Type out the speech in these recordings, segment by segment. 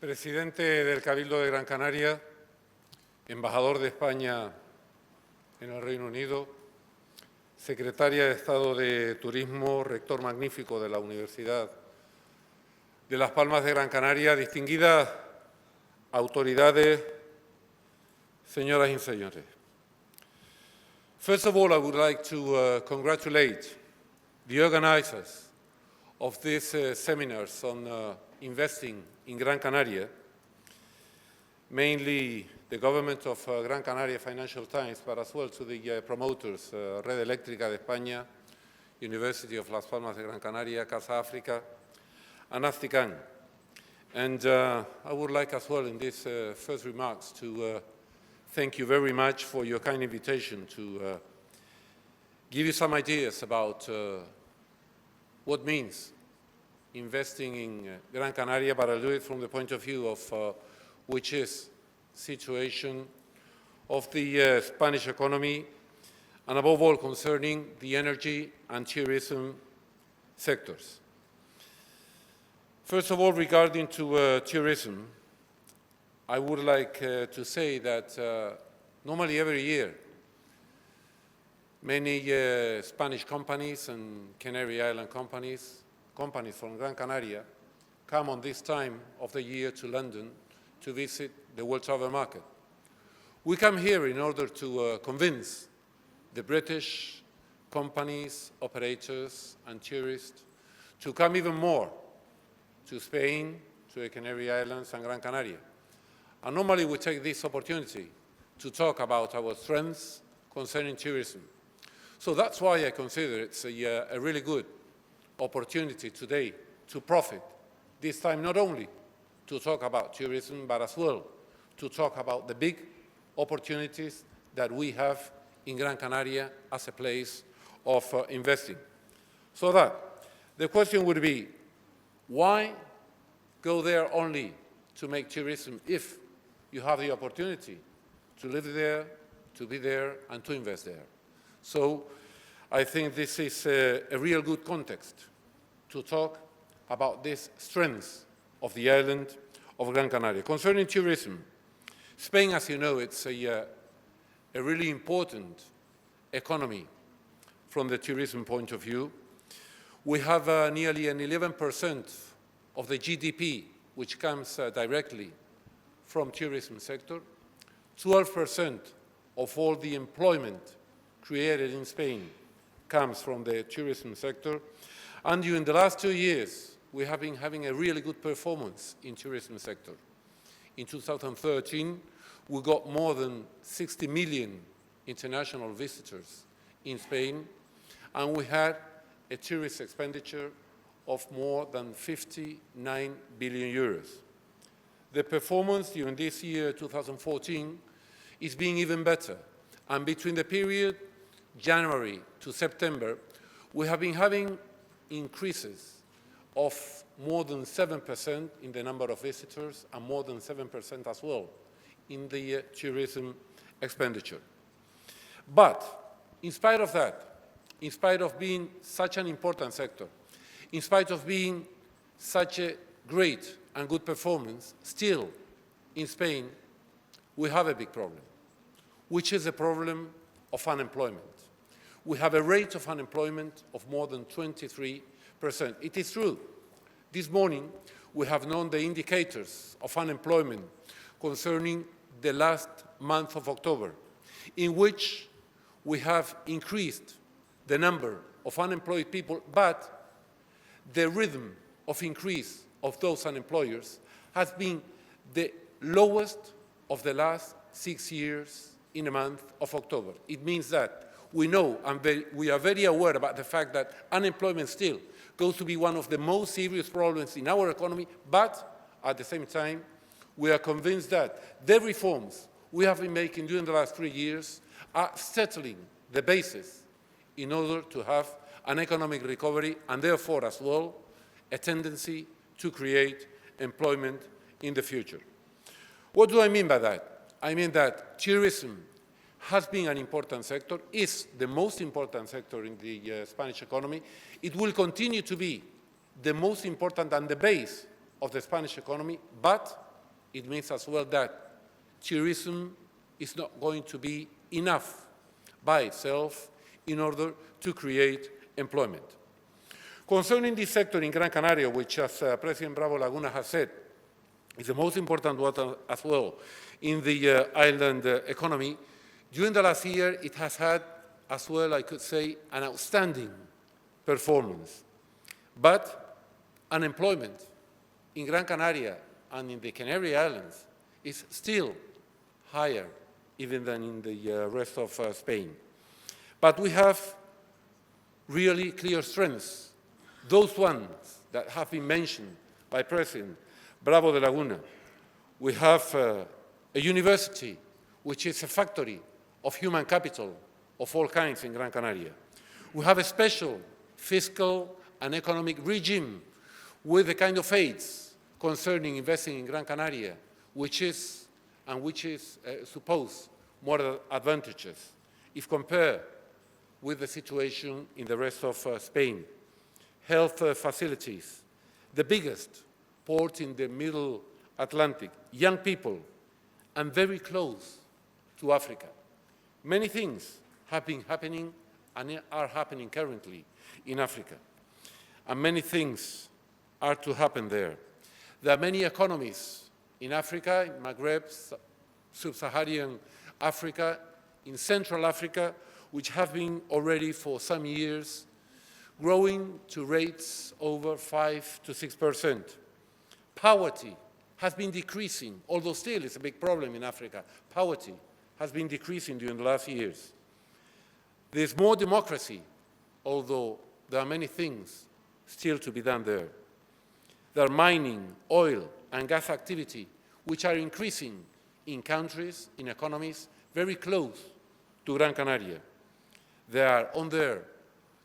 Presidente del Cabildo de Gran Canaria, embajador de España en el Reino Unido, secretaria de Estado de Turismo, rector magnífico de la Universidad de Las Palmas de Gran Canaria, distinguidas autoridades, señoras y señores. First of all, I would like to congratulate the organizers of these seminars on investing in Gran Canaria, mainly the government of Gran Canaria Financial Times, but as well to the promoters, Red Eléctrica de España, University of Las Palmas de Gran Canaria, Casa África, and Aztican. And I would like as well in these first remarks to thank you very much for your kind invitation to give you some ideas about what means investing in Gran Canaria, but I'll do it from the point of view of which is situation of the Spanish economy, and above all concerning the energy and tourism sectors. First of all, regarding to tourism, I would like to say that normally every year many Spanish companies and Canary Island companies from Gran Canaria come on this time of the year to London to visit the world travel market. We come here in order to convince the British companies, operators and tourists to come even more to Spain, to the Canary Islands and Gran Canaria. And normally we take this opportunity to talk about our strengths concerning tourism. So that's why I consider it's a really good opportunity today to profit, this time not only to talk about tourism, but as well to talk about the big opportunities that we have in Gran Canaria as a place of investing. So that the question would be, why go there only to make tourism if you have the opportunity to live there, to be there, and to invest there? So I think this is a real good context to talk about these strengths of the island of Gran Canaria. Concerning tourism, Spain, as you know, it's a really important economy from the tourism point of view. We have nearly an 11% of the GDP which comes directly from tourism sector, 12% of all the employment created in Spain comes from the tourism sector, and during the last 2 years we have been having a really good performance in tourism sector. In 2013 we got more than 60 million international visitors in Spain, and we had a tourist expenditure of more than 59 billion euros. The performance during this year, 2014, is being even better. And between the period January to September, we have been having increases of more than 7% in the number of visitors and more than 7% as well in the tourism expenditure. But in spite of that, in spite of being such an important sector, in spite of being such a great and good performance, still in Spain we have a big problem, which is a problem of unemployment. We have a rate of unemployment of more than 23%. It is true, this morning we have known the indicators of unemployment concerning the last month of October, in which we have increased the number of unemployed people, but the rhythm of increase of those unemployers has been the lowest of the last 6 years in the month of October. It means that we know and we are very aware about the fact that unemployment still goes to be one of the most serious problems in our economy, but at the same time we are convinced that the reforms we have been making during the last 3 years are settling the basis in order to have an economic recovery and therefore as well a tendency to create employment in the future. What do I mean by that? I mean that tourism has been an important sector, is the most important sector in the Spanish economy. It will continue to be the most important and the base of the Spanish economy, but it means as well that tourism is not going to be enough by itself in order to create employment. Concerning this sector in Gran Canaria, which, as President Bravo Laguna has said, is the most important one as well in the island economy, during the last year it has had as well, I could say, an outstanding performance. But unemployment in Gran Canaria and in the Canary Islands is still higher even than in the rest of Spain. But we have really clear strengths, those ones that have been mentioned by President Bravo de Laguna. We have a university which is a factory of human capital of all kinds in Gran Canaria. We have a special fiscal and economic regime with the kind of aids concerning investing in Gran Canaria, which is supposed more advantageous if compared with the situation in the rest of Spain. Health facilities, the biggest port in the Middle Atlantic, young people, and very close to Africa. Many things have been happening and are happening currently in Africa, and many things are to happen there. There are many economies in Africa, in Maghreb, Sub-Saharan Africa, in Central Africa, which have been already for some years growing to rates over 5 to 6%. Poverty has been decreasing, although still it's a big problem in Africa. Poverty has been decreasing during the last years. There's more democracy, although there are many things still to be done there. There are mining, oil, and gas activity, which are increasing in countries, in economies, very close to Gran Canaria. There are on there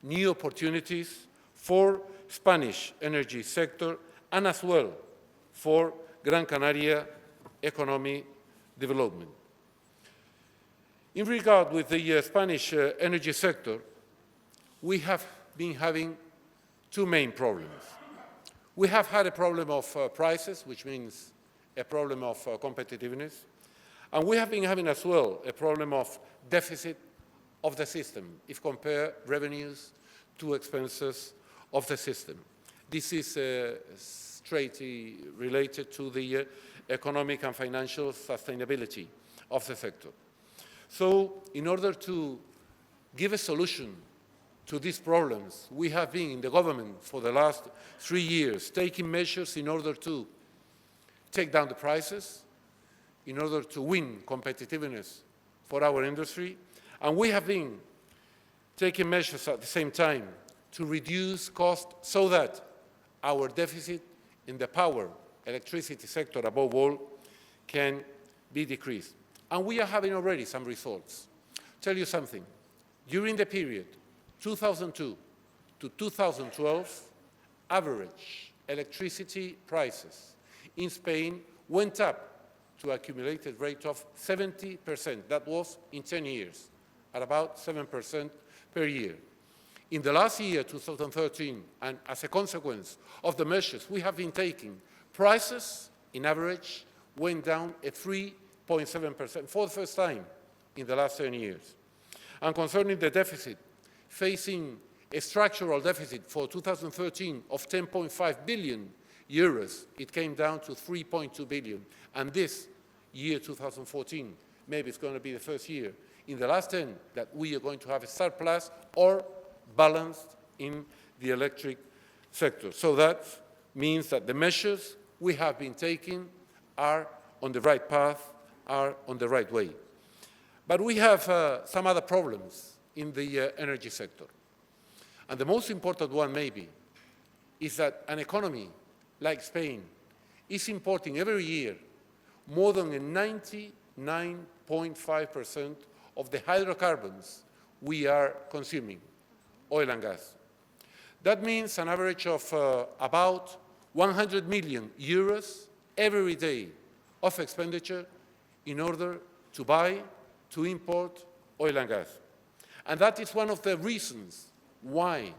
new opportunities for Spanish energy sector and as well for Gran Canaria economic development. In regard with the Spanish energy sector, we have been having two main problems. We have had a problem of prices, which means a problem of competitiveness, and we have been having as well a problem of deficit of the system, if compare revenues to expenses of the system. This is straightly related to the economic and financial sustainability of the sector. So, in order to give a solution to these problems, we have been in the government for the last 3 years taking measures in order to take down the prices, in order to win competitiveness for our industry, and we have been taking measures at the same time to reduce costs so that our deficit in the power, electricity sector above all, can be decreased. And we are having already some results. Tell you something, during the period 2002 to 2012, average electricity prices in Spain went up to an accumulated rate of 70%. That was in 10 years, at about 7% per year. In the last year, 2013, and as a consequence of the measures we have been taking, prices, in average, went down at 3.7% for the first time in the last 10 years. And concerning the deficit, facing a structural deficit for 2013 of 10.5 billion euros, it came down to 3.2 billion. And this year, 2014, maybe it's going to be the first year in the last 10 that we are going to have a surplus or balanced in the electric sector. So that means that the measures we have been taking are on the right path, are on the right way. But we have some other problems in the energy sector. And the most important one, maybe, is that an economy like Spain is importing every year more than 99.5% of the hydrocarbons we are consuming, oil and gas. That means an average of about 100 million euros every day of expenditure in order to buy, to import oil and gas. And that is one of the reasons why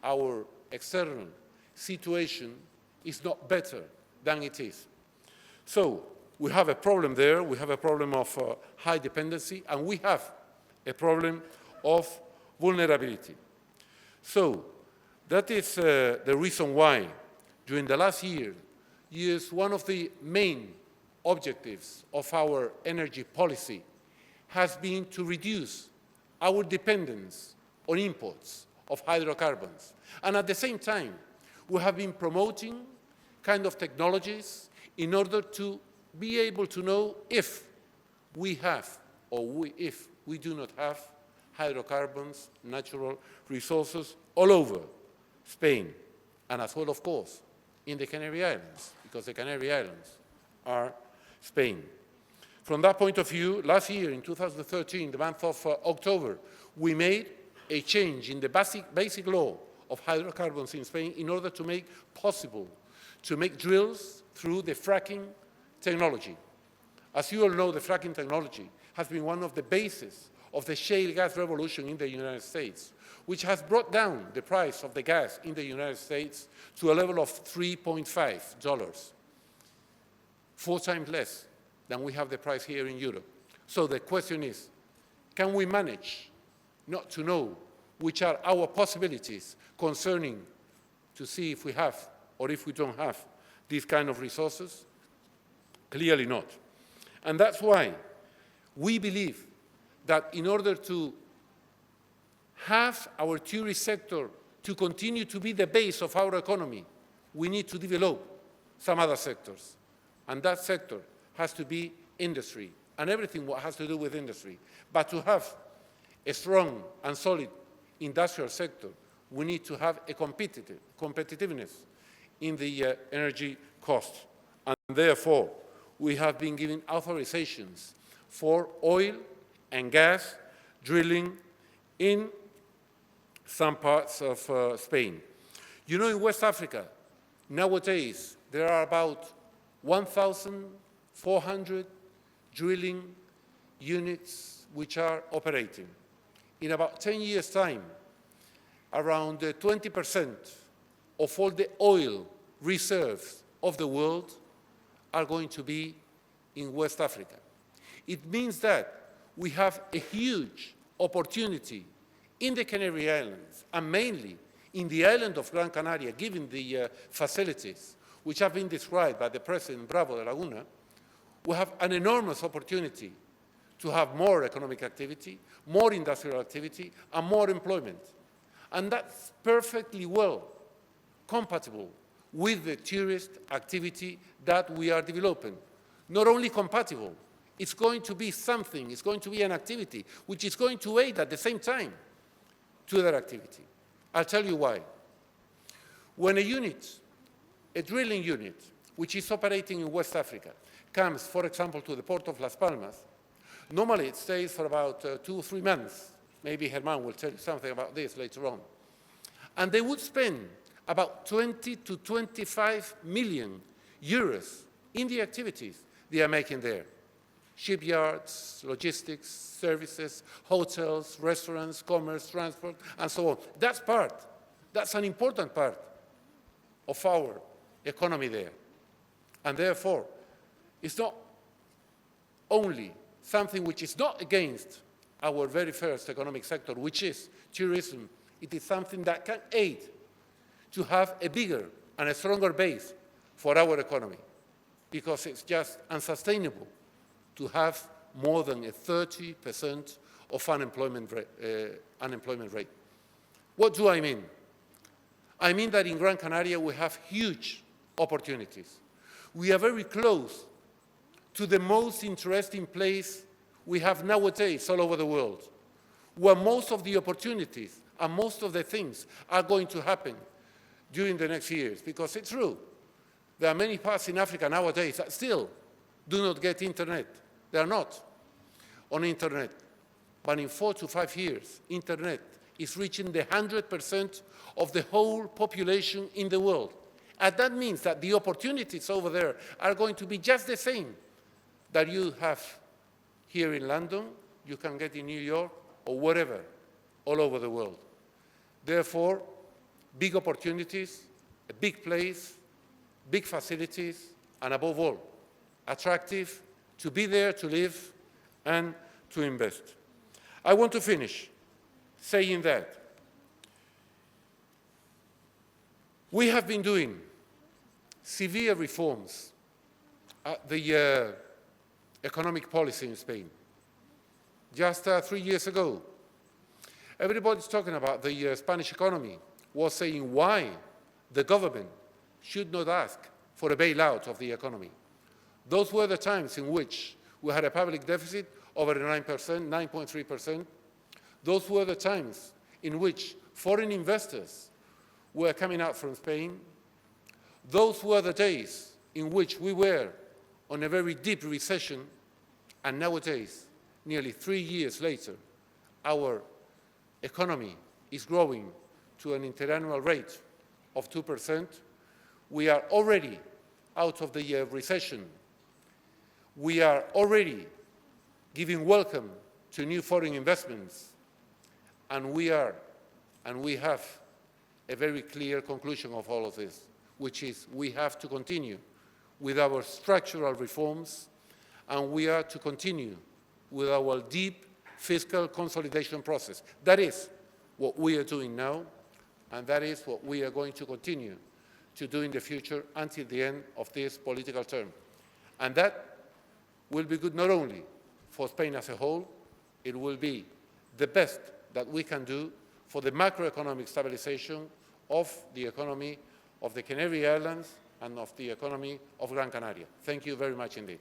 our external situation is not better than it is. So, we have a problem there. We have a problem of high dependency, and we have a problem of vulnerability. So that is the reason why during the last years, one of the main objectives of our energy policy has been to reduce our dependence on imports of hydrocarbons. And at the same time, we have been promoting kind of technologies in order to be able to know if we have or if we do not have hydrocarbons, natural resources all over Spain, and as well, of course, in the Canary Islands, because the Canary Islands are Spain. From that point of view, last year in 2013, the month of October, we made a change in the basic law of hydrocarbons in Spain in order to make possible to make drills through the fracking technology. As you all know, the fracking technology has been one of the bases of the shale gas revolution in the United States, which has brought down the price of the gas in the United States to a level of $3.5, 4 times less than we have the price here in Europe. So the question is, can we manage not to know which are our possibilities concerning to see if we have or if we don't have these kind of resources? Clearly not. And that's why we believe that in order to have our tourist sector to continue to be the base of our economy, we need to develop some other sectors. And that sector has to be industry and everything what has to do with industry. But to have a strong and solid industrial sector, we need to have a competitiveness in the energy cost. And therefore, we have been giving authorizations for oil and gas drilling in some parts of Spain. You know, in West Africa, nowadays, there are about 1,400 drilling units which are operating. In about 10 years' time, around 20% of all the oil reserves of the world are going to be in West Africa. It means that we have a huge opportunity in the Canary Islands, and mainly in the island of Gran Canaria, given the facilities which have been described by the President Bravo de Laguna. We have an enormous opportunity to have more economic activity, more industrial activity, and more employment. And that's perfectly well compatible with the tourist activity that we are developing. Not only compatible, it's going to be something, it's going to be an activity which is going to aid at the same time to that activity. I'll tell you why. When a drilling unit, which is operating in West Africa, comes, for example, to the port of Las Palmas, normally it stays for about 2 or 3 months. Maybe Herman will tell you something about this later on. And they would spend about 20 to 25 million euros in the activities they are making there. Shipyards, logistics, services, hotels, restaurants, commerce, transport, and so on. That's an important part of our economy there. And therefore, it's not only something which is not against our very first economic sector, which is tourism. It is something that can aid to have a bigger and a stronger base for our economy, because it's just unsustainable to have more than a 30% of unemployment rate. What do I mean? I mean that in Gran Canaria we have huge opportunities. We are very close to the most interesting place we have nowadays all over the world, where most of the opportunities and most of the things are going to happen during the next years. Because it's true, there are many parts in Africa nowadays that still do not get internet. They are not on internet. But in 4 to 5 years, internet is reaching the 100% of the whole population in the world. And that means that the opportunities over there are going to be just the same that you have here in London, you can get in New York, or wherever, all over the world. Therefore, big opportunities, a big place, big facilities, and above all, attractive to be there, to live, and to invest. I want to finish saying that we have been doing severe reforms at the economic policy in Spain. Just 3 years ago, everybody's talking about the Spanish economy, was saying why the government should not ask for a bailout of the economy. Those were the times in which we had a public deficit over 9%, 9.3%. Those were the times in which foreign investors were coming out from Spain. Those were the days in which we were on a very deep recession, and nowadays, nearly 3 years later, our economy is growing to an interannual rate of 2%. We are already out of the recession. We are already giving welcome to new foreign investments, and we have a very clear conclusion of all of this, which is we have to continue with our structural reforms, and we are to continue with our deep fiscal consolidation process. That is what we are doing now, and that is what we are going to continue to do in the future until the end of this political term. And that will be good not only for Spain as a whole, it will be the best that we can do for the macroeconomic stabilization of the economy of the Canary Islands and of the economy of Gran Canaria. Thank you very much indeed.